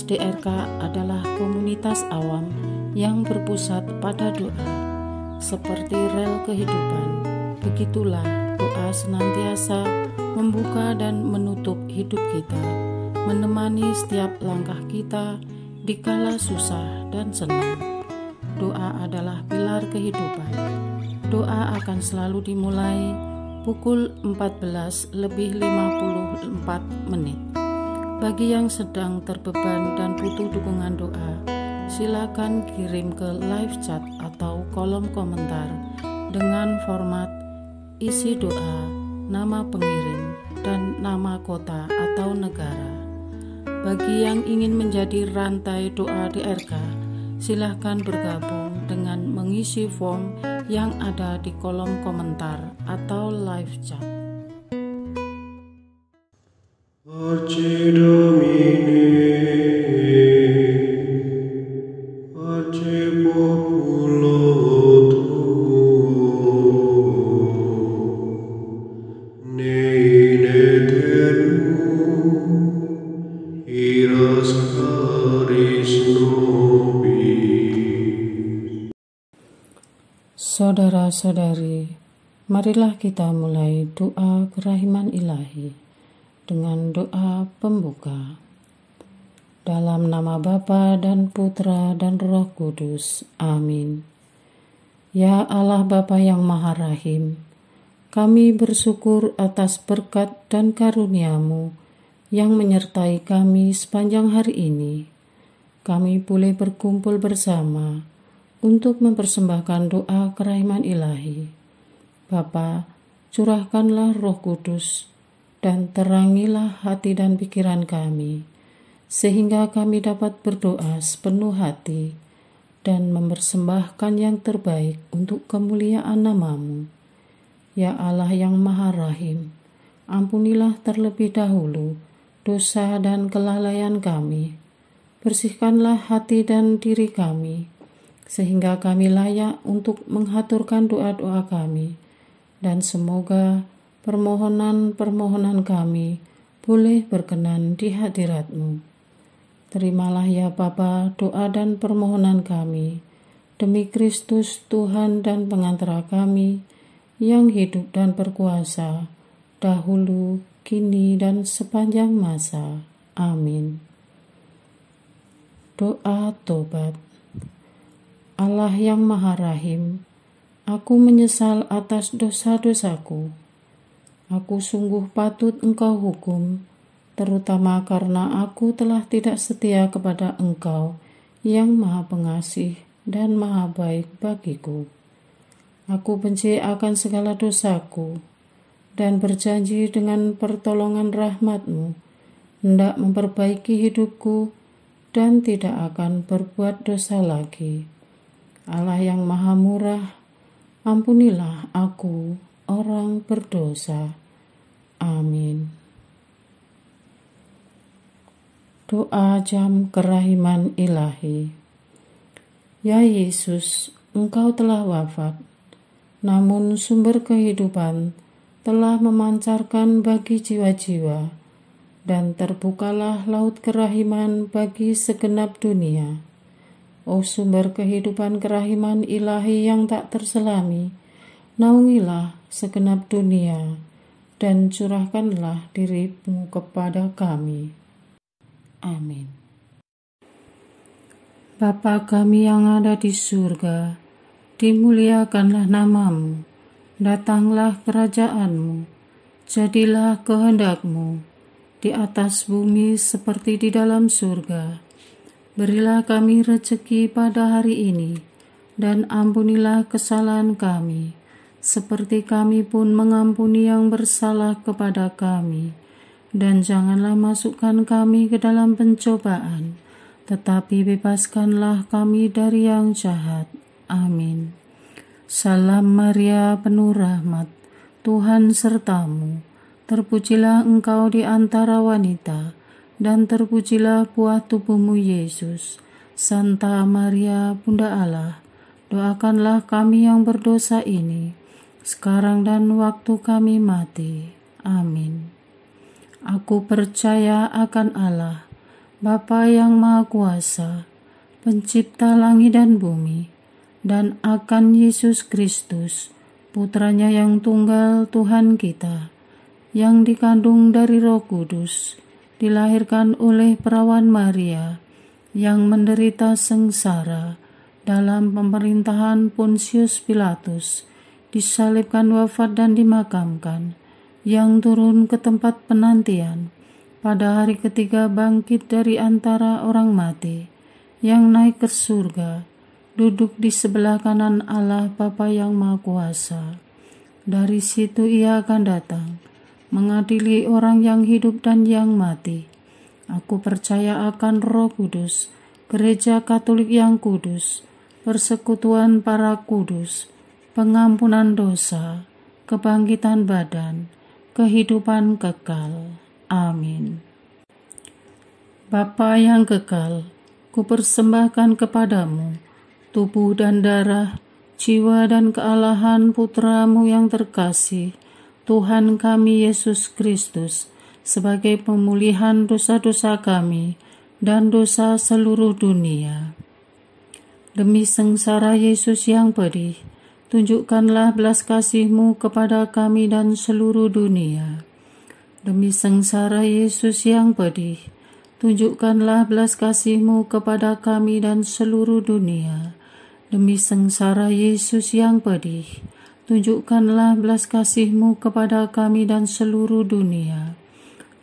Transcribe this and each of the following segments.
DRK adalah komunitas awam yang berpusat pada doa. Seperti rel kehidupan, begitulah doa senantiasa membuka dan menutup hidup kita, menemani setiap langkah kita di kala susah dan senang. Doa adalah pilar kehidupan. Doa akan selalu dimulai pukul 14:54. Bagi yang sedang terbeban dan butuh dukungan doa, silakan kirim ke live chat atau kolom komentar dengan format isi doa, nama pengirim, dan nama kota atau negara. Bagi yang ingin menjadi rantai doa DRK, silakan bergabung dengan mengisi form yang ada di kolom komentar atau live chat. Pace Domini, pace populo tuo, ne in aeternum, iras caris nobis. Saudara-saudari, marilah kita mulai doa kerahiman ilahi dengan doa pembuka. Dalam nama Bapa dan Putra dan Roh Kudus. Amin. Ya Allah Bapa yang Maha Rahim, kami bersyukur atas berkat dan karunia-Mu yang menyertai kami sepanjang hari ini. Kami boleh berkumpul bersama untuk mempersembahkan doa kerahiman ilahi. Bapa, curahkanlah Roh Kudus dan terangilah hati dan pikiran kami, sehingga kami dapat berdoa sepenuh hati dan mempersembahkan yang terbaik untuk kemuliaan nama-Mu. Ya Allah yang Maha Rahim, ampunilah terlebih dahulu dosa dan kelalaian kami. Bersihkanlah hati dan diri kami, sehingga kami layak untuk menghaturkan doa-doa kami, dan semoga permohonan-permohonan kami boleh berkenan di hadirat-Mu. Terimalah ya Bapa doa dan permohonan kami, demi Kristus Tuhan dan pengantara kami, yang hidup dan berkuasa, dahulu, kini, dan sepanjang masa. Amin. Doa tobat. Allah yang Maha Rahim, aku menyesal atas dosa-dosaku. Aku sungguh patut Engkau hukum, terutama karena aku telah tidak setia kepada Engkau yang Maha Pengasih dan Maha Baik bagiku. Aku benci akan segala dosaku dan berjanji dengan pertolongan rahmat-Mu hendak memperbaiki hidupku dan tidak akan berbuat dosa lagi. Allah yang Maha Murah, ampunilah aku, orang berdosa. Amin. Doa jam kerahiman ilahi. Ya Yesus, Engkau telah wafat, namun sumber kehidupan telah memancarkan bagi jiwa-jiwa, dan terbukalah laut kerahiman bagi segenap dunia. O sumber kehidupan kerahiman ilahi yang tak terselami, naungilah segenap dunia, dan curahkanlah diri-Mu kepada kami. Amin. Bapa kami yang ada di surga, dimuliakanlah nama-Mu, datanglah kerajaan-Mu, jadilah kehendak-Mu, di atas bumi seperti di dalam surga. Berilah kami rezeki pada hari ini, dan ampunilah kesalahan kami, seperti kami pun mengampuni yang bersalah kepada kami. Dan janganlah masukkan kami ke dalam pencobaan, tetapi bebaskanlah kami dari yang jahat. Amin. Salam Maria, penuh rahmat, Tuhan serta-Mu. Terpujilah Engkau di antara wanita, dan terpujilah buah tubuh-Mu Yesus. Santa Maria, Bunda Allah, doakanlah kami yang berdosa ini, sekarang dan waktu kami mati. Amin. Aku percaya akan Allah, Bapa yang Maha Kuasa, Pencipta langit dan bumi, dan akan Yesus Kristus, Putranya yang tunggal Tuhan kita, yang dikandung dari Roh Kudus, dilahirkan oleh perawan Maria, yang menderita sengsara dalam pemerintahan Pontius Pilatus, disalibkan, wafat dan dimakamkan, yang turun ke tempat penantian, pada hari ketiga bangkit dari antara orang mati, yang naik ke surga, duduk di sebelah kanan Allah Bapa yang Maha Kuasa. Dari situ Ia akan datang, mengadili orang yang hidup dan yang mati. Aku percaya akan Roh Kudus, Gereja Katolik yang kudus, persekutuan para kudus, pengampunan dosa, kebangkitan badan, kehidupan kekal. Amin. Bapa yang kekal, kupersembahkan kepadamu tubuh dan darah, jiwa dan kealahan Putramu yang terkasih, Tuhan kami Yesus Kristus, sebagai pemulihan dosa-dosa kami dan dosa seluruh dunia. Demi sengsara Yesus yang pedih, tunjukkanlah belas kasih-Mu kepada kami dan seluruh dunia. Demi sengsara Yesus yang pedih, tunjukkanlah belas kasih-Mu kepada kami dan seluruh dunia. Demi sengsara Yesus yang pedih, tunjukkanlah belas kasih-Mu kepada kami dan seluruh dunia.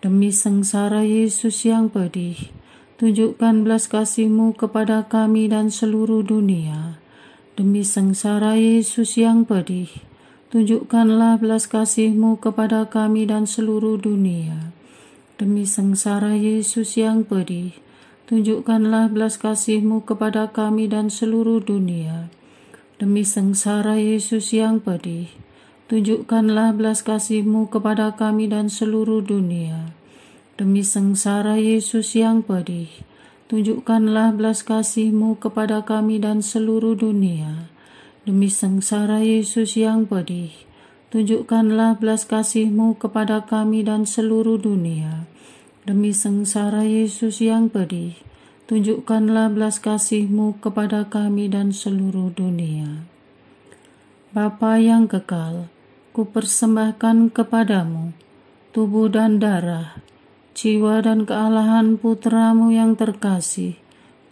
Demi sengsara Yesus yang pedih, tunjukkan belas kasih-Mu kepada kami dan seluruh dunia. Demi sengsara Yesus yang pedih, tunjukkanlah belas kasih-Mu kepada kami dan seluruh dunia. Demi sengsara Yesus yang pedih, tunjukkanlah belas kasih-Mu kepada kami dan seluruh dunia. Demi sengsara Yesus yang pedih, tunjukkanlah belas kasih-Mu kepada kami dan seluruh dunia. Demi sengsara Yesus yang pedih, tunjukkanlah belas kasih-Mu kepada kami dan seluruh dunia. Demi sengsara Yesus yang pedih, tunjukkanlah belas kasih-Mu kepada kami dan seluruh dunia. Demi sengsara Yesus yang pedih, tunjukkanlah belas kasih-Mu kepada kami dan seluruh dunia. Bapa yang kekal, kupersembahkan kepadamu tubuh dan darah, jiwa dan kealahan Putramu yang terkasih,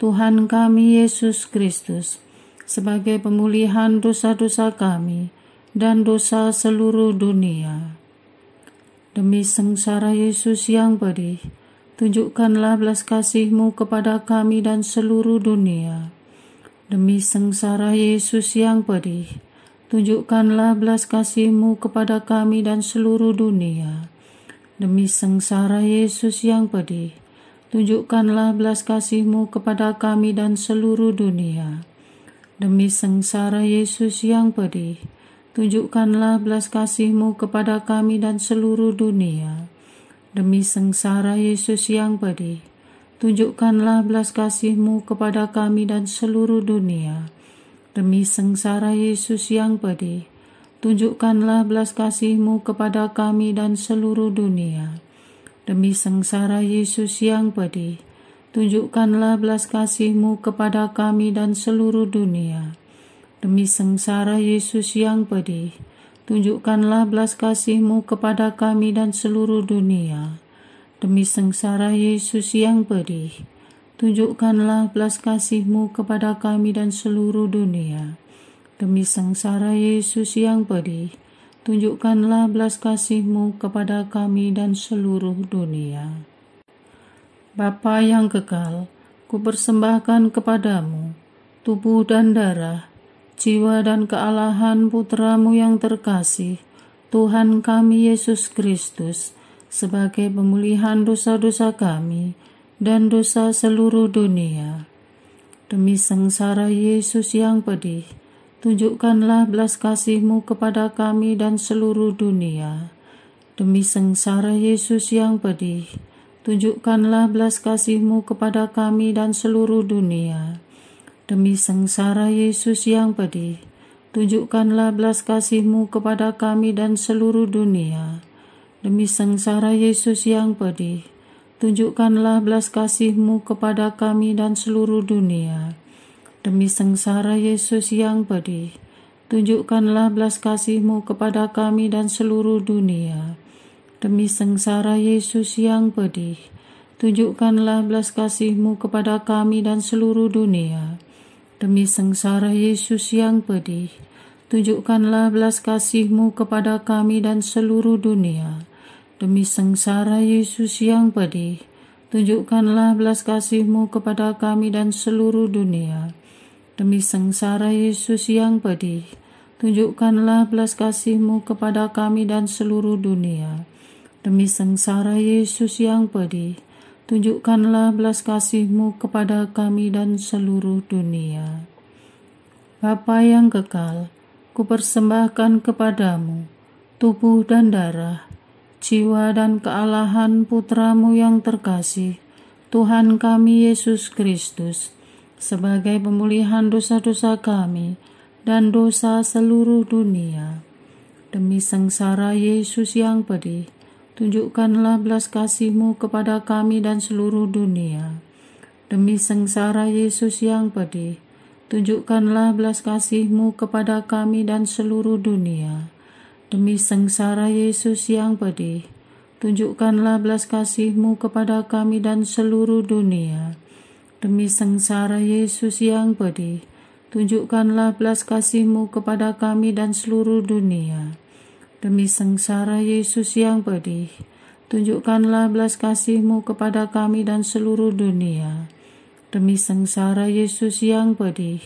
Tuhan kami Yesus Kristus, sebagai pemulihan dosa-dosa kami dan dosa seluruh dunia. Demi sengsara Yesus yang pedih, tunjukkanlah belas kasih-Mu kepada kami dan seluruh dunia. Demi sengsara Yesus yang pedih, tunjukkanlah belas kasih-Mu kepada kami dan seluruh dunia. Demi sengsara Yesus yang pedih, tunjukkanlah belas kasih-Mu kepada kami dan seluruh dunia. Demi sengsara Yesus yang pedih, tunjukkanlah belas kasih-Mu kepada kami dan seluruh dunia. Demi sengsara Yesus yang pedih, tunjukkanlah belas kasih-Mu kepada kami dan seluruh dunia. Demi sengsara Yesus yang pedih, tunjukkanlah belas kasih-Mu kepada kami dan seluruh dunia. Demi sengsara Yesus yang pedih, tunjukkanlah belas kasih-Mu kepada kami dan seluruh dunia. Demi sengsara Yesus yang pedih, tunjukkanlah belas kasih-Mu kepada kami dan seluruh dunia. Demi sengsara Yesus yang pedih, tunjukkanlah belas kasih-Mu kepada kami dan seluruh dunia. Demi sengsara Yesus yang pedih, tunjukkanlah belas kasih-Mu kepada kami dan seluruh dunia. Bapa yang kekal, kupersembahkan kepadamu tubuh dan darah, jiwa dan kealahan Putramu yang terkasih, Tuhan kami Yesus Kristus, sebagai pemulihan dosa-dosa kami dan dosa seluruh dunia. Demi sengsara Yesus yang pedih, tunjukkanlah belas kasih-Mu kepada kami dan seluruh dunia. Demi sengsara Yesus yang pedih, tunjukkanlah belas kasih-Mu kepada kami dan seluruh dunia. Demi sengsara Yesus yang pedih, tunjukkanlah belas kasih-Mu kepada kami dan seluruh dunia. Demi sengsara Yesus yang pedih, tunjukkanlah belas kasih-Mu kepada kami dan seluruh dunia. Demi sengsara Yesus yang pedih, tunjukkanlah belas kasih-Mu kepada kami dan seluruh dunia. Demi sengsara Yesus yang pedih, tunjukkanlah belas kasih-Mu kepada kami dan seluruh dunia. Demi sengsara Yesus yang pedih, tunjukkanlah belas kasih-Mu kepada kami dan seluruh dunia. Demi sengsara Yesus yang pedih, tunjukkanlah belas kasih-Mu kepada kami dan seluruh dunia. Demi sengsara Yesus yang pedih, tunjukkanlah belas kasih-Mu kepada kami dan seluruh dunia. Demi sengsara Yesus yang pedih, tunjukkanlah belas kasih-Mu kepada kami dan seluruh dunia. Bapa yang kekal, kupersembahkan kepadamu tubuh dan darah, jiwa dan kealahan Putra-Mu yang terkasih, Tuhan kami Yesus Kristus, sebagai pemulihan dosa-dosa kami dan dosa seluruh dunia. Demi sengsara Yesus yang pedih, tunjukkanlah belas kasih-Mu kepada kami dan seluruh dunia. Demi sengsara Yesus yang pedih, tunjukkanlah belas kasih-Mu kepada kami dan seluruh dunia. Demi sengsara Yesus yang pedih, tunjukkanlah belas kasih-Mu kepada kami dan seluruh dunia. Demi sengsara Yesus yang pedih, tunjukkanlah belas kasih-Mu kepada kami dan seluruh dunia. Demi sengsara Yesus yang pedih, tunjukkanlah belas kasih-Mu kepada kami dan seluruh dunia. Demi sengsara Yesus yang pedih,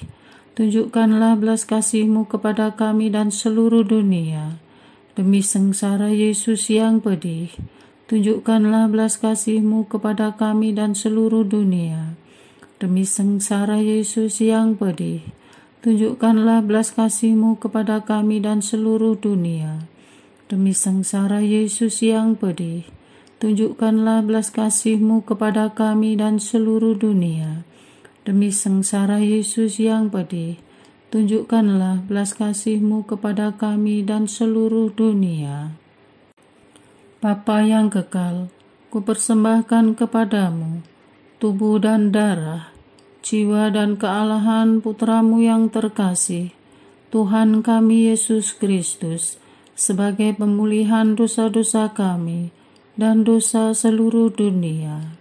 tunjukkanlah belas kasih-Mu kepada kami dan seluruh dunia. Demi sengsara Yesus yang pedih, tunjukkanlah belas kasih-Mu kepada kami dan seluruh dunia. Demi sengsara Yesus yang pedih, tunjukkanlah belas kasih-Mu kepada kami dan seluruh dunia. Demi sengsara Yesus yang pedih, tunjukkanlah belas kasih-Mu kepada kami dan seluruh dunia. Demi sengsara Yesus yang pedih, tunjukkanlah belas kasih-Mu kepada kami dan seluruh dunia. Bapa yang kekal, kupersembahkan kepadamu tubuh dan darah, jiwa dan kealahan Putra-Mu yang terkasih, Tuhan kami Yesus Kristus, sebagai pemulihan dosa-dosa kami dan dosa seluruh dunia.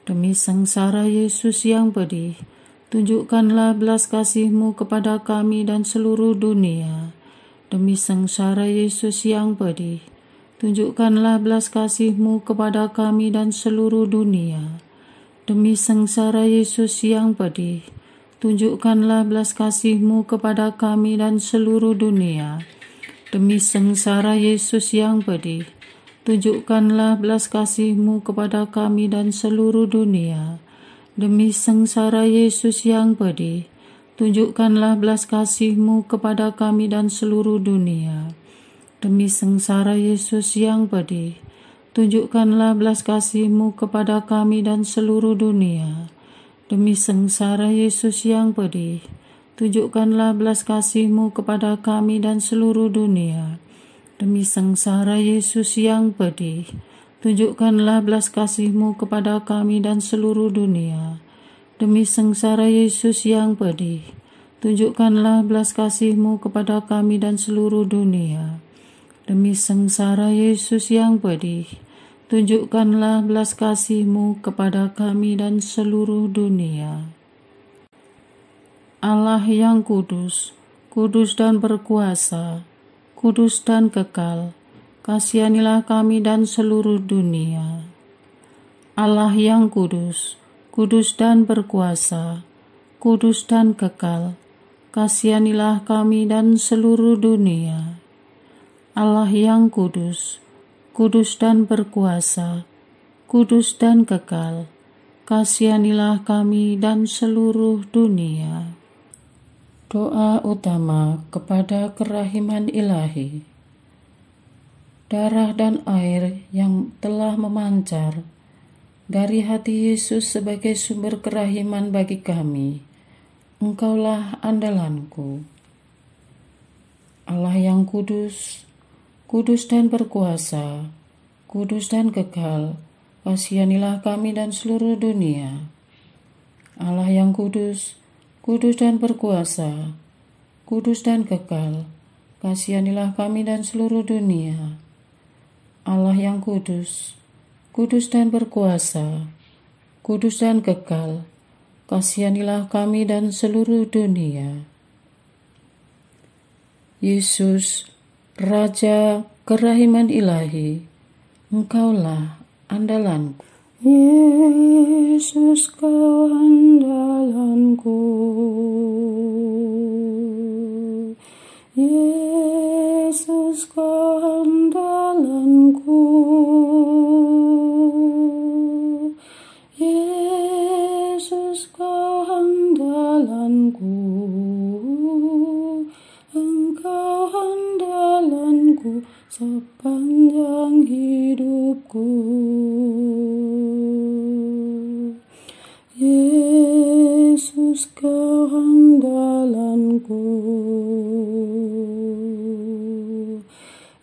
Demi sengsara Yesus yang pedih, tunjukkanlah belas kasih-Mu kepada kami dan seluruh dunia. Demi sengsara Yesus yang pedih, tunjukkanlah belas kasih-Mu kepada kami dan seluruh dunia. Demi sengsara Yesus yang pedih, tunjukkanlah belas kasih-Mu kepada kami dan seluruh dunia. Demi sengsara Yesus yang pedih, tunjukkanlah belas kasih-Mu kepada kami dan seluruh dunia. Demi sengsara Yesus yang pedih, tunjukkanlah belas kasih-Mu kepada kami dan seluruh dunia. Demi sengsara Yesus yang pedih, tunjukkanlah belas kasih-Mu kepada kami dan seluruh dunia. Demi sengsara Yesus yang pedih, tunjukkanlah belas kasih-Mu kepada kami dan seluruh dunia. Demi sengsara Yesus yang pedih, tunjukkanlah belas kasih-Mu kepada kami dan seluruh dunia. Demi sengsara Yesus yang pedih, tunjukkanlah belas kasih-Mu kepada kami dan seluruh dunia. Demi sengsara Yesus yang pedih, tunjukkanlah belas kasih-Mu kepada kami dan seluruh dunia. Allah yang kudus, kudus dan berkuasa, kudus dan kekal, kasihanilah kami dan seluruh dunia. Allah yang kudus, kudus dan berkuasa, kudus dan kekal, kasihanilah kami dan seluruh dunia. Allah yang kudus, kudus dan berkuasa, kudus dan kekal, kasihanilah kami dan seluruh dunia. Doa utama kepada kerahiman ilahi. Darah dan air yang telah memancar dari hati Yesus sebagai sumber kerahiman bagi kami, Engkaulah andalanku. Allah yang kudus, kudus dan berkuasa, kudus dan kekal, kasihanilah kami dan seluruh dunia. Allah yang kudus, kudus dan berkuasa, kudus dan kekal, kasihanilah kami dan seluruh dunia. Allah yang kudus, kudus dan berkuasa, kudus dan kekal, kasihanilah kami dan seluruh dunia. Yesus, Raja kerahiman ilahi, Engkaulah andalanku. Yesus, Kau andalanku. Yesus, Kau andalanku. Yesus, Kau andalanku. Engkau andalanku sepanjang hidupku. Yesus, Kau andalanku.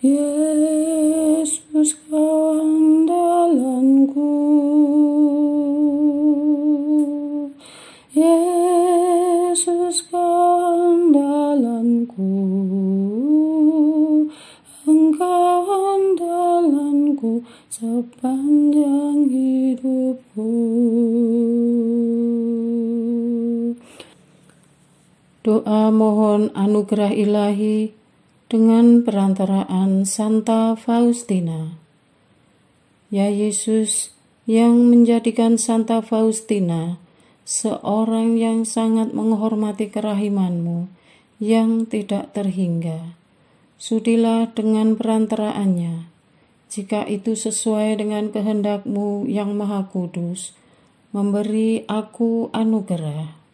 Yesus, Kau andalanku. Yesus, Kau andalanku. Engkau andalanku sepanjang hidupku. Doa mohon anugerah ilahi dengan perantaraan Santa Faustina. Ya Yesus, yang menjadikan Santa Faustina seorang yang sangat menghormati kerahiman-Mu yang tidak terhingga, sudilah dengan perantaraannya, jika itu sesuai dengan kehendak-Mu yang Maha Kudus, memberi aku anugerah.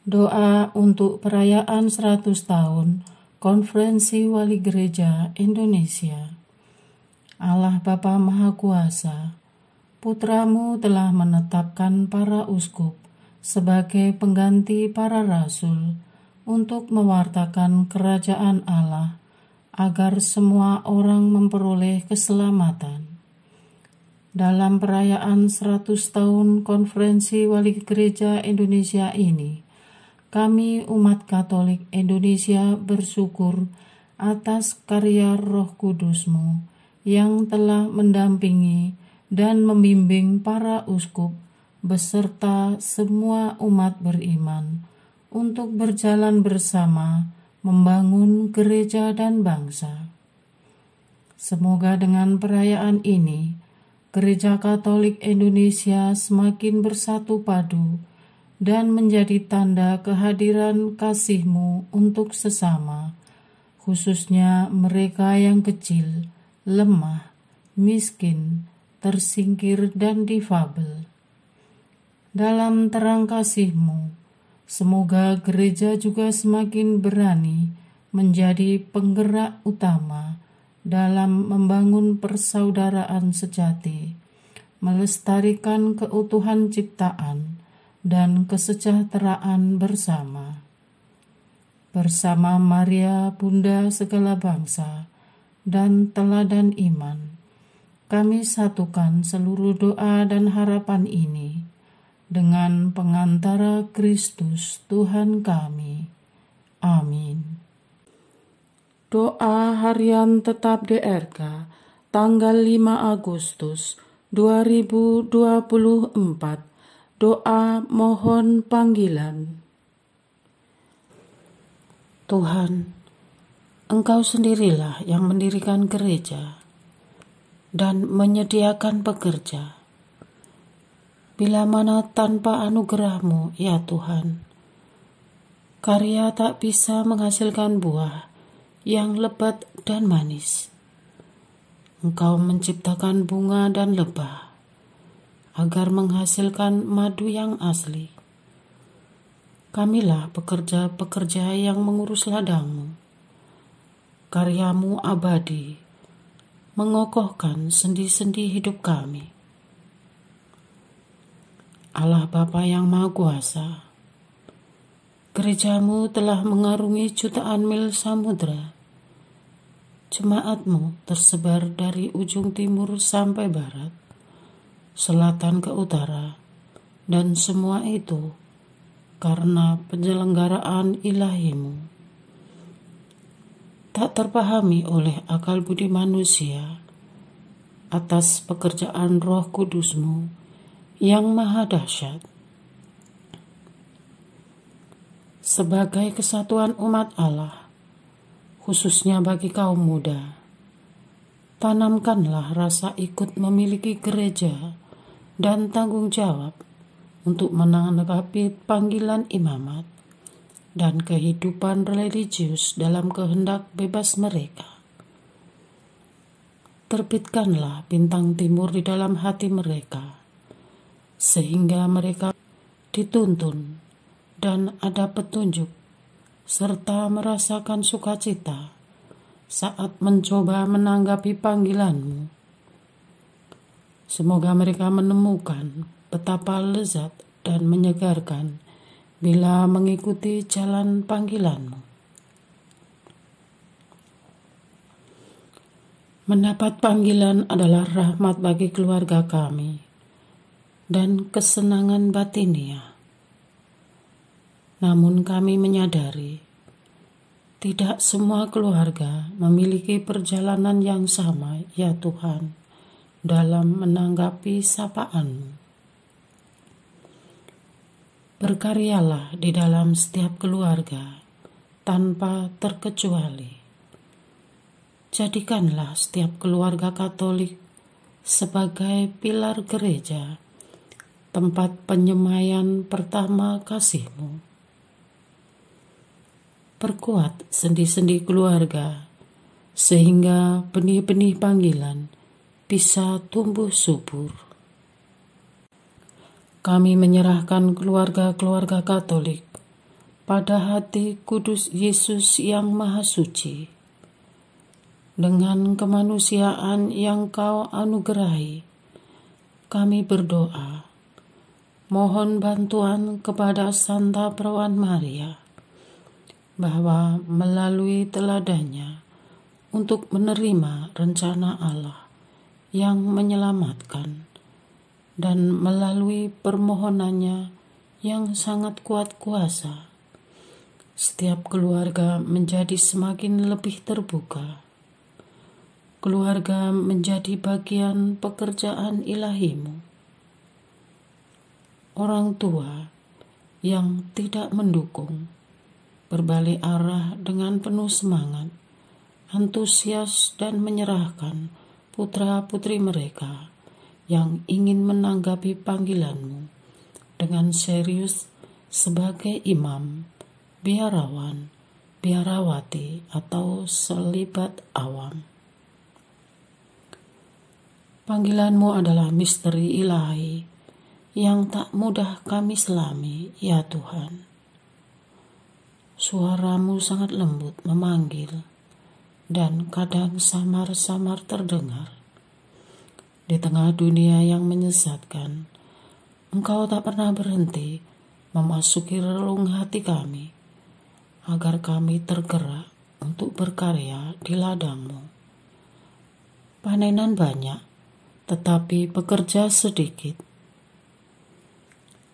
Doa untuk perayaan 100 tahun Konferensi Wali Gereja Indonesia. Allah Bapa Maha Kuasa, Putra-Mu telah menetapkan para uskup sebagai pengganti para rasul untuk mewartakan kerajaan Allah, agar semua orang memperoleh keselamatan. Dalam perayaan 100 tahun Konferensi Wali Gereja Indonesia ini, kami umat Katolik Indonesia bersyukur atas karya Roh Kudus-Mu yang telah mendampingi dan membimbing para uskup beserta semua umat beriman untuk berjalan bersama membangun gereja dan bangsa. Semoga dengan perayaan ini, Gereja Katolik Indonesia semakin bersatu padu dan menjadi tanda kehadiran kasih-Mu untuk sesama, khususnya mereka yang kecil, lemah, miskin, tersingkir, dan difabel. Dalam terang kasih-Mu, semoga gereja juga semakin berani menjadi penggerak utama dalam membangun persaudaraan sejati, melestarikan keutuhan ciptaan dan kesejahteraan bersama. Bersama Maria, Bunda segala bangsa, dan teladan iman, kami satukan seluruh doa dan harapan ini dengan pengantara Kristus Tuhan kami. Amin. Doa harian tetap DRK tanggal 5 Agustus 2024. Doa mohon panggilan. Tuhan, Engkau sendirilah yang mendirikan gereja dan menyediakan pekerja. Bila mana tanpa anugerah-Mu, ya Tuhan, karya tak bisa menghasilkan buah yang lebat dan manis. Engkau menciptakan bunga dan lebah agar menghasilkan madu yang asli. Kamilah pekerja-pekerja yang mengurus ladang-Mu. Karya-Mu abadi, mengokohkan sendi-sendi hidup kami. Allah Bapa yang Maha Kuasa, gereja-Mu telah mengarungi jutaan mil samudra. Jemaatmu tersebar dari ujung timur sampai barat, selatan ke utara, dan semua itu karena penyelenggaraan ilahimu. Tak terpahami oleh akal budi manusia atas pekerjaan Roh Kudusmu yang maha dahsyat. Sebagai kesatuan umat Allah, khususnya bagi kaum muda, tanamkanlah rasa ikut memiliki gereja dan tanggung jawab untuk menanggapi panggilan imamat dan kehidupan religius dalam kehendak bebas mereka. Terbitkanlah bintang timur di dalam hati mereka, sehingga mereka dituntun dan ada petunjuk, serta merasakan sukacita saat mencoba menanggapi panggilanmu. Semoga mereka menemukan betapa lezat dan menyegarkan bila mengikuti jalan panggilanmu. Mendapat panggilan adalah rahmat bagi keluarga kami dan kesenangan batinia. Namun kami menyadari tidak semua keluarga memiliki perjalanan yang sama, ya Tuhan, dalam menanggapi sapaan-Mu. Berkaryalah di dalam setiap keluarga tanpa terkecuali. Jadikanlah setiap keluarga Katolik sebagai pilar gereja, tempat penyemaian pertama kasih-Mu. Perkuat sendi-sendi keluarga, sehingga benih-benih panggilan bisa tumbuh subur. Kami menyerahkan keluarga-keluarga Katolik pada hati kudus Yesus yang Maha Suci. Dengan kemanusiaan yang Kau anugerahi, kami berdoa, mohon bantuan kepada Santa Perawan Maria, bahwa melalui teladannya untuk menerima rencana Allah yang menyelamatkan, dan melalui permohonannya yang sangat kuat kuasa, setiap keluarga menjadi semakin lebih terbuka. Keluarga menjadi bagian pekerjaan ilahi-Mu. Orang tua yang tidak mendukung berbalik arah dengan penuh semangat, antusias, dan menyerahkan putra-putri mereka yang ingin menanggapi panggilan-Mu dengan serius sebagai imam, biarawan, biarawati, atau selibat awam. Panggilan-Mu adalah misteri ilahi yang tak mudah kami selami, ya Tuhan. Suara-Mu sangat lembut memanggil, dan kadang samar-samar terdengar. Di tengah dunia yang menyesatkan, Engkau tak pernah berhenti memasuki relung hati kami, agar kami tergerak untuk berkarya di ladang-Mu. Panenan banyak, tetapi pekerja sedikit.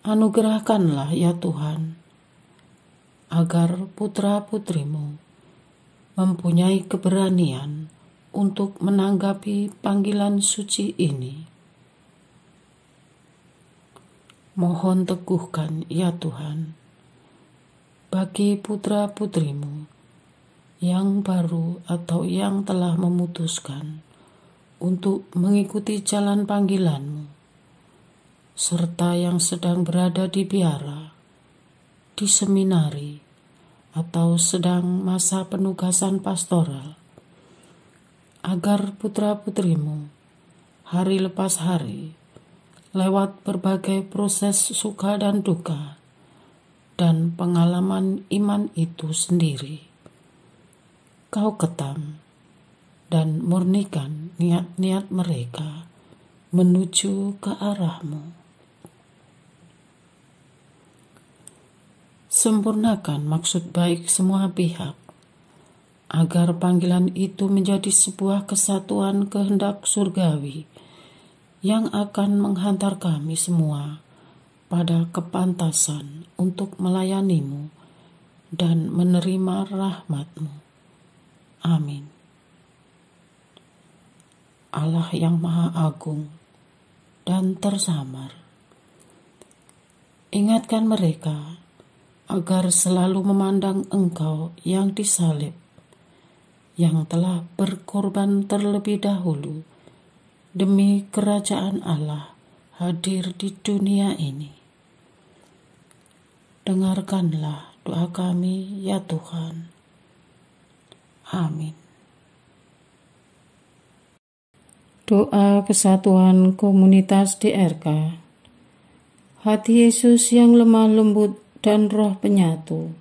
Anugerahkanlah, ya Tuhan, agar putra-putrimu mempunyai keberanian untuk menanggapi panggilan suci ini. Mohon teguhkan, ya Tuhan, bagi putra-putrimu yang baru atau yang telah memutuskan untuk mengikuti jalan panggilan-Mu, serta yang sedang berada di biara, di seminari, atau sedang masa penugasan pastoral, agar putra-putrimu hari lepas hari, lewat berbagai proses suka dan duka, dan pengalaman iman itu sendiri, Kau ketam dan murnikan niat-niat mereka menuju ke arah-Mu. Sempurnakan maksud baik semua pihak, agar panggilan itu menjadi sebuah kesatuan kehendak surgawi yang akan menghantar kami semua pada kepantasan untuk melayani-Mu dan menerima rahmat-Mu. Amin. Allah yang Maha Agung dan tersamar, ingatkan mereka agar selalu memandang Engkau yang disalib, yang telah berkorban terlebih dahulu demi kerajaan Allah hadir di dunia ini. Dengarkanlah doa kami, ya Tuhan. Amin. Doa kesatuan komunitas DRK. Hati Yesus yang lemah lembut dan roh penyatu,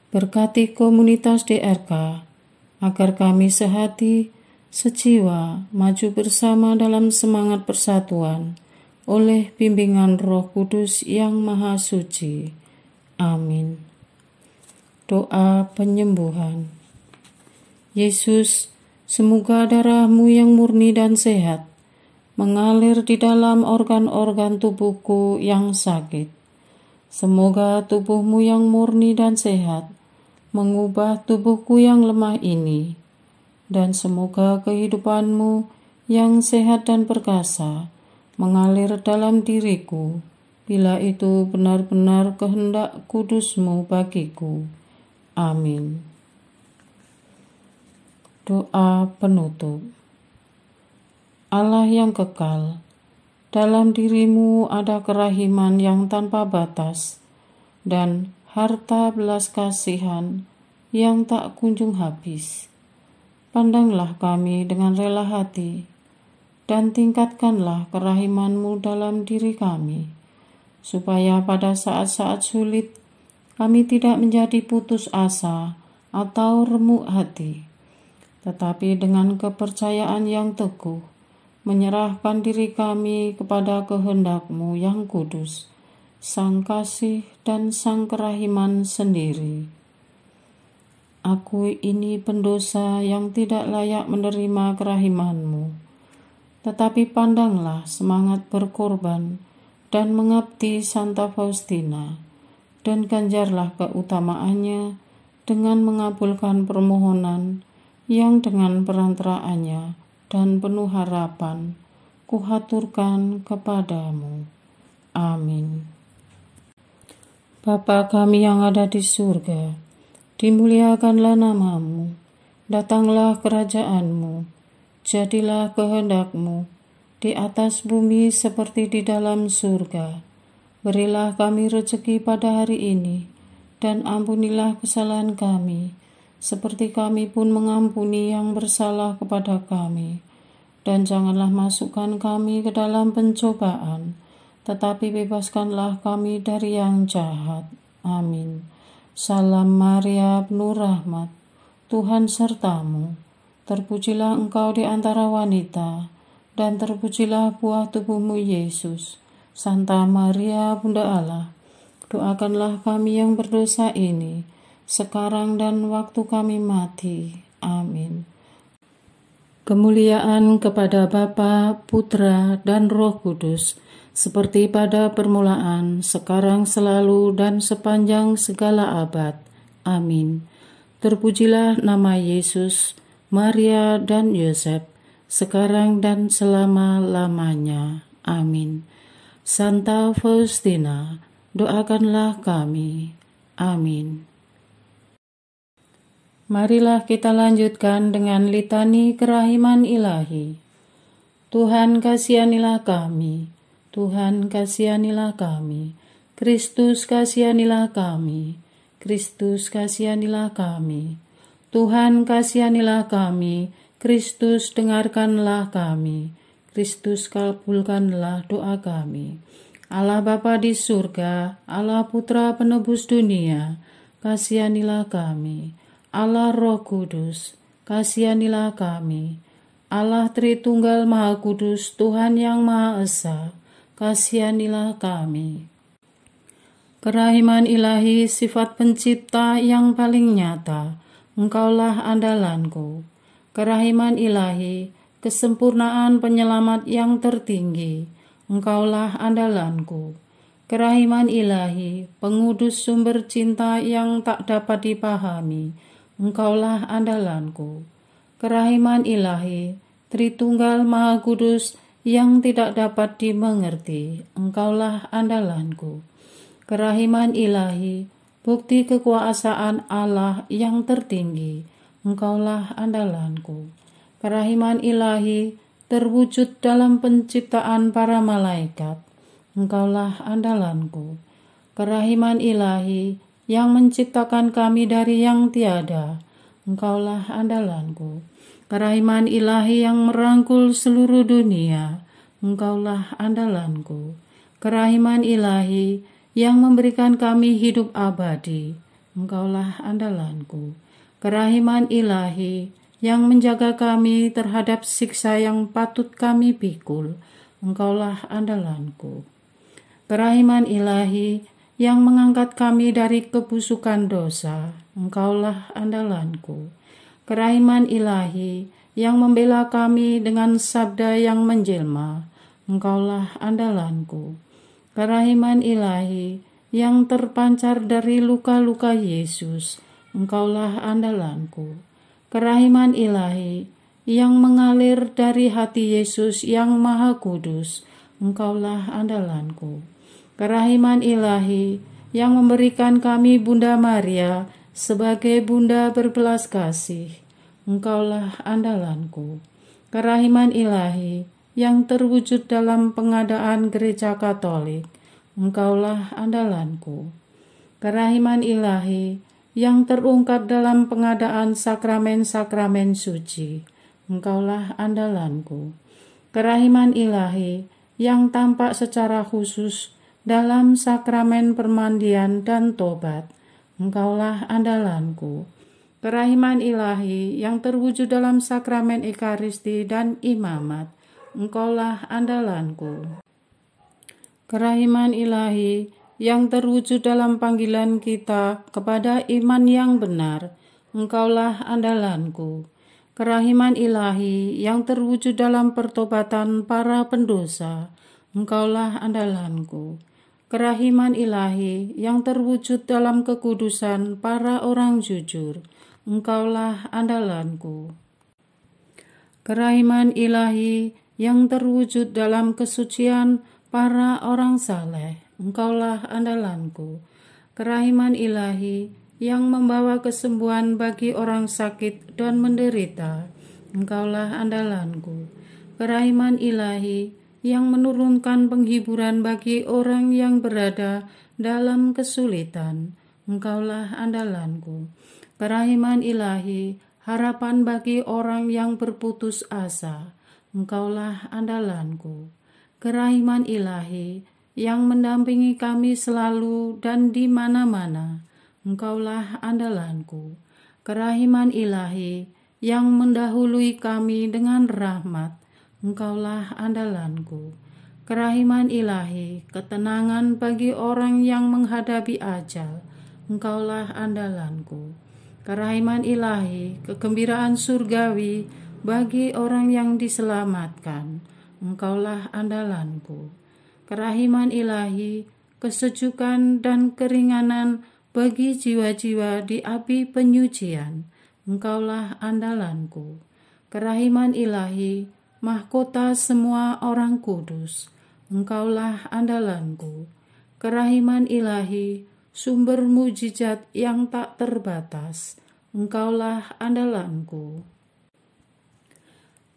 berkati komunitas DRK agar kami sehati, sejiwa, maju bersama dalam semangat persatuan oleh bimbingan Roh Kudus yang Maha Suci. Amin. Doa penyembuhan. Yesus, semoga darah-Mu yang murni dan sehat mengalir di dalam organ-organ tubuhku yang sakit. Semoga tubuh-Mu yang murni dan sehat mengubah tubuhku yang lemah ini, dan semoga kehidupan-Mu yang sehat dan perkasa mengalir dalam diriku, bila itu benar-benar kehendak kudus-Mu bagiku. Amin. Doa penutup. Allah yang kekal, dalam diri-Mu ada kerahiman yang tanpa batas dan harta belas kasihan yang tak kunjung habis. Pandanglah kami dengan rela hati dan tingkatkanlah kerahiman-Mu dalam diri kami, supaya pada saat-saat sulit kami tidak menjadi putus asa atau remuk hati, tetapi dengan kepercayaan yang teguh menyerahkan diri kami kepada kehendak-Mu yang kudus, Sang Kasih dan Sang Kerahiman sendiri. Aku ini pendosa yang tidak layak menerima kerahiman-Mu, tetapi pandanglah semangat berkorban dan mengabdi Santa Faustina, dan ganjarlah keutamaannya dengan mengabulkan permohonan yang dengan perantaraannya dan penuh harapan kuhaturkan kepadamu. Amin. Bapa kami yang ada di surga, dimuliakanlah nama-Mu, datanglah kerajaan-Mu, jadilah kehendak-Mu di atas bumi seperti di dalam surga. Berilah kami rezeki pada hari ini, dan ampunilah kesalahan kami, seperti kami pun mengampuni yang bersalah kepada kami. Dan janganlah masukkan kami ke dalam pencobaan, tetapi bebaskanlah kami dari yang jahat. Amin. Salam Maria, penuh rahmat, Tuhan sertamu. Terpujilah engkau di antara wanita, dan terpujilah buah tubuhmu Yesus. Santa Maria, Bunda Allah, doakanlah kami yang berdosa ini, sekarang dan waktu kami mati. Amin. Kemuliaan kepada Bapa, Putra, dan Roh Kudus, seperti pada permulaan, sekarang, selalu, dan sepanjang segala abad. Amin. Terpujilah nama Yesus, Maria, dan Yosef, sekarang dan selama-lamanya. Amin. Santa Faustina, doakanlah kami. Amin. Marilah kita lanjutkan dengan litani kerahiman ilahi. Tuhan kasihanilah kami, Tuhan kasihanilah kami, Kristus kasihanilah kami, Kristus kasihanilah kami, Tuhan kasihanilah kami, Kristus dengarkanlah kami, Kristus kabulkanlah doa kami. Allah Bapa di surga, Allah Putra penebus dunia, kasihanilah kami. Allah Roh Kudus, kasihanilah kami. Allah Tritunggal Maha Kudus, Tuhan yang Maha Esa, kasihanilah kami. Kerahiman ilahi, sifat pencipta yang paling nyata, Engkaulah andalanku. Kerahiman ilahi, kesempurnaan penyelamat yang tertinggi, Engkaulah andalanku. Kerahiman ilahi, pengudus sumber cinta yang tak dapat dipahami, Engkaulah andalanku. Kerahiman ilahi, Tritunggal Maha Kudus yang tidak dapat dimengerti, Engkaulah andalanku. Kerahiman ilahi, bukti kekuasaan Allah yang tertinggi, Engkaulah andalanku. Kerahiman ilahi, terwujud dalam penciptaan para malaikat, Engkaulah andalanku. Kerahiman ilahi, yang menciptakan kami dari yang tiada, Engkaulah andalanku. Kerahiman ilahi yang merangkul seluruh dunia, Engkaulah andalanku. Kerahiman ilahi yang memberikan kami hidup abadi, Engkaulah andalanku. Kerahiman ilahi yang menjaga kami terhadap siksa yang patut kami pikul, Engkaulah andalanku. Kerahiman ilahi yang mengangkat kami dari kebusukan dosa, Engkaulah andalanku. Kerahiman ilahi yang membela kami dengan sabda yang menjelma, Engkaulah andalanku. Kerahiman ilahi yang terpancar dari luka-luka Yesus, Engkaulah andalanku. Kerahiman ilahi yang mengalir dari hati Yesus yang Maha Kudus, Engkaulah andalanku. Kerahiman ilahi yang memberikan kami Bunda Maria sebagai bunda berbelas kasih, Engkaulah andalanku. Kerahiman ilahi yang terwujud dalam pengadaan gereja Katolik, Engkaulah andalanku. Kerahiman ilahi yang terungkap dalam pengadaan sakramen-sakramen suci, Engkaulah andalanku. Kerahiman ilahi yang tampak secara khusus dalam sakramen permandian dan tobat, Engkaulah andalanku. Kerahiman ilahi yang terwujud dalam sakramen ekaristi dan imamat, Engkaulah andalanku. Kerahiman ilahi yang terwujud dalam panggilan kita kepada iman yang benar, Engkaulah andalanku. Kerahiman ilahi yang terwujud dalam pertobatan para pendosa, Engkaulah andalanku. Kerahiman ilahi yang terwujud dalam kekudusan para orang jujur, Engkaulah andalanku. Kerahiman ilahi yang terwujud dalam kesucian para orang saleh, Engkaulah andalanku. Kerahiman ilahi yang membawa kesembuhan bagi orang sakit dan menderita, Engkaulah andalanku. Kerahiman ilahi yang menurunkan penghiburan bagi orang yang berada dalam kesulitan, Engkaulah andalanku. Kerahiman ilahi, harapan bagi orang yang berputus asa, Engkaulah andalanku. Kerahiman ilahi yang mendampingi kami selalu dan di mana-mana, Engkaulah andalanku. Kerahiman ilahi yang mendahului kami dengan rahmat, Engkaulah andalanku. Kerahiman ilahi, ketenangan bagi orang yang menghadapi ajal, Engkaulah andalanku. Kerahiman ilahi, kegembiraan surgawi bagi orang yang diselamatkan, Engkaulah andalanku. Kerahiman ilahi, kesejukan dan keringanan bagi jiwa-jiwa di api penyucian, Engkaulah andalanku. Kerahiman ilahi, mahkota semua orang kudus, Engkaulah andalanku. Kerahiman ilahi, sumber mujizat yang tak terbatas, Engkaulah andalanku.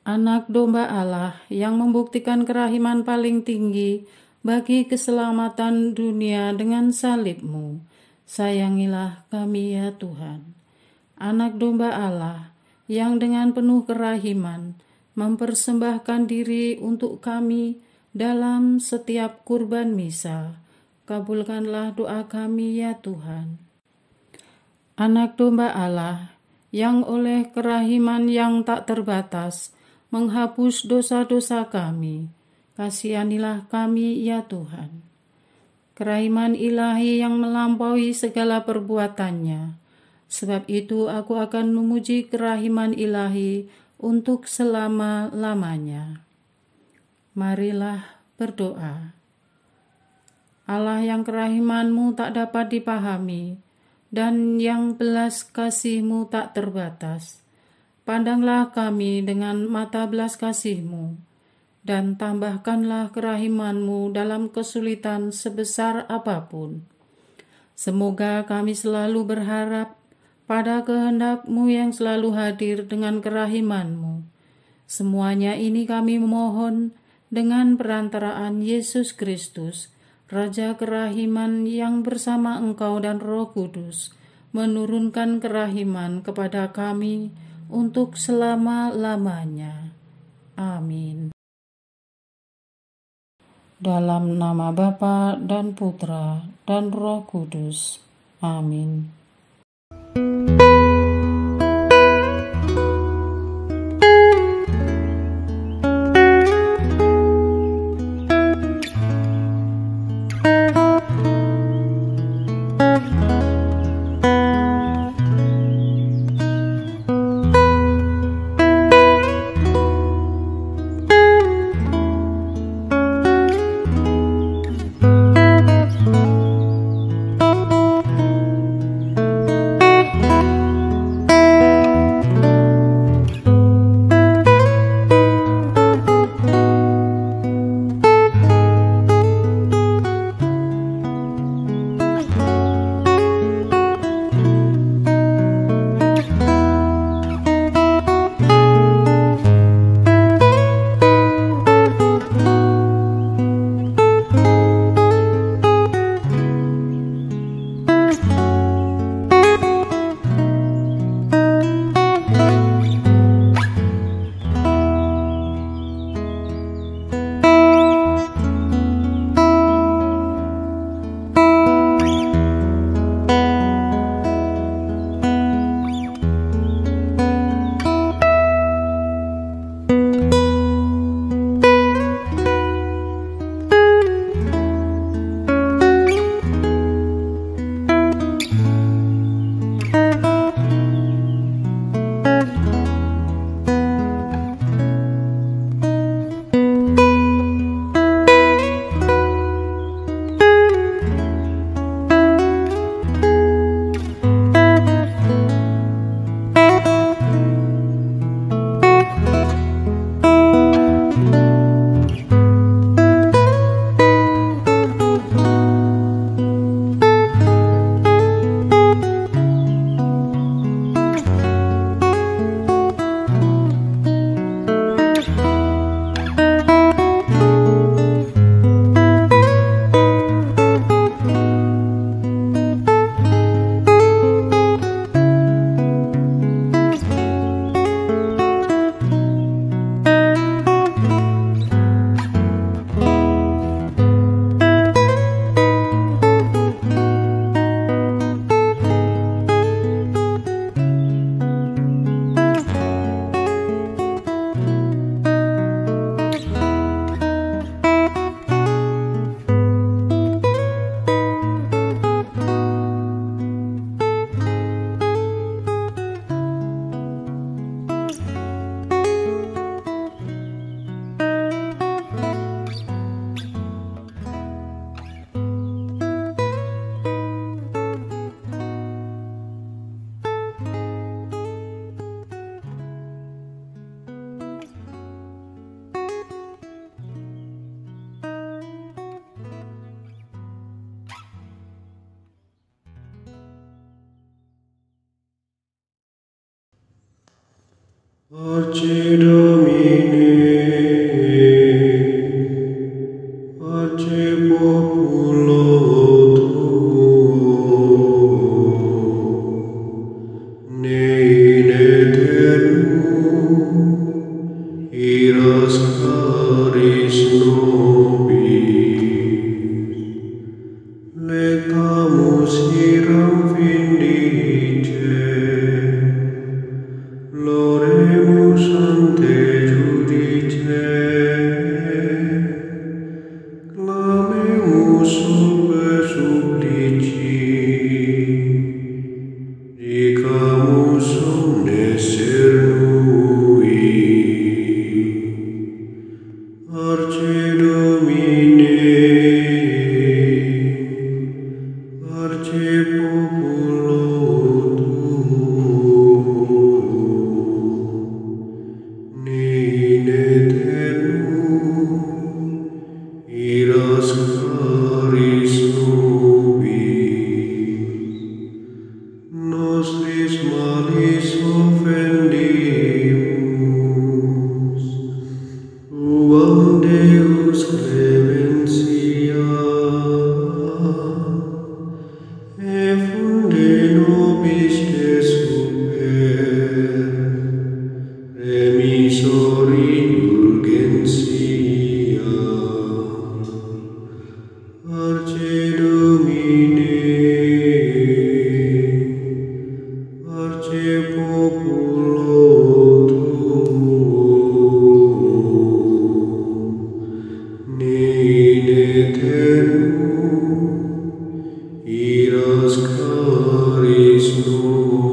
Anak domba Allah yang membuktikan kerahiman paling tinggi bagi keselamatan dunia dengan salib-Mu, sayangilah kami ya Tuhan. Anak domba Allah yang dengan penuh kerahiman mempersembahkan diri untuk kami dalam setiap kurban misa, kabulkanlah doa kami ya Tuhan. Anak domba Allah yang oleh kerahiman yang tak terbatas menghapus dosa-dosa kami, kasihanilah kami ya Tuhan. Kerahiman ilahi yang melampaui segala perbuatannya, Sebab itu aku akan memuji kerahiman ilahi untuk selama-lamanya. Marilah berdoa. Allah yang kerahiman-Mu tak dapat dipahami, dan yang belas kasih-Mu tak terbatas. Pandanglah kami dengan mata belas kasih-Mu, dan tambahkanlah kerahiman-Mu dalam kesulitan sebesar apapun. Semoga kami selalu berharap pada kehendak-Mu yang selalu hadir dengan kerahiman-Mu. Semuanya ini kami memohon dengan perantaraan Yesus Kristus, Raja kerahiman yang bersama Engkau dan Roh Kudus, menurunkan kerahiman kepada kami untuk selama-lamanya. Amin. Dalam nama Bapa dan Putra dan Roh Kudus. Amin. Pace Domini, pace populo tuo, ne in aeternum iras caris nobis, lectamus iram vindice, Loremus ante Icamus omnes cernui, Arce Domine, Arce populo tuum, in aeternum iras charis nobis, nostris malis offendimus, tuam Deus clementia, et funde nobis te super, remisor indulgentia, Arce Domine, Arce populo tuum, in aeternum iras charis nobis.